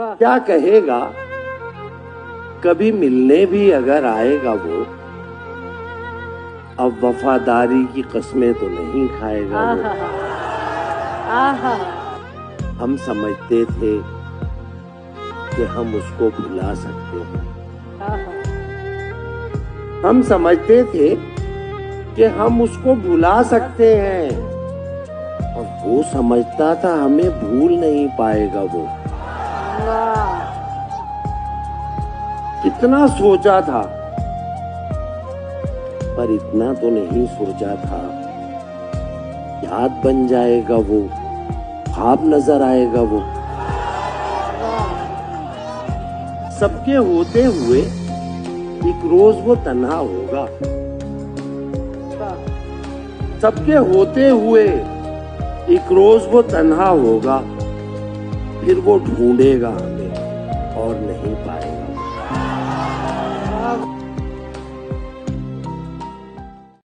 क्या कहेगा, कभी मिलने भी अगर आएगा वो, अब वफादारी की कस्में तो नहीं खाएगा वो। हम समझते थे कि हम उसको भुला सकते हैं, हम समझते थे कि हम उसको भुला सकते हैं, और वो समझता था हमें भूल नहीं पाएगा वो। कितना सोचा था, पर इतना तो नहीं सोचा था, याद बन जाएगा वो, ख्वाब नजर आएगा वो। सबके होते हुए एक रोज वो तन्हा होगा, सबके होते हुए एक रोज वो तन्हा होगा, फिर वो ढूंढेगा हमें और नहीं पाएगा।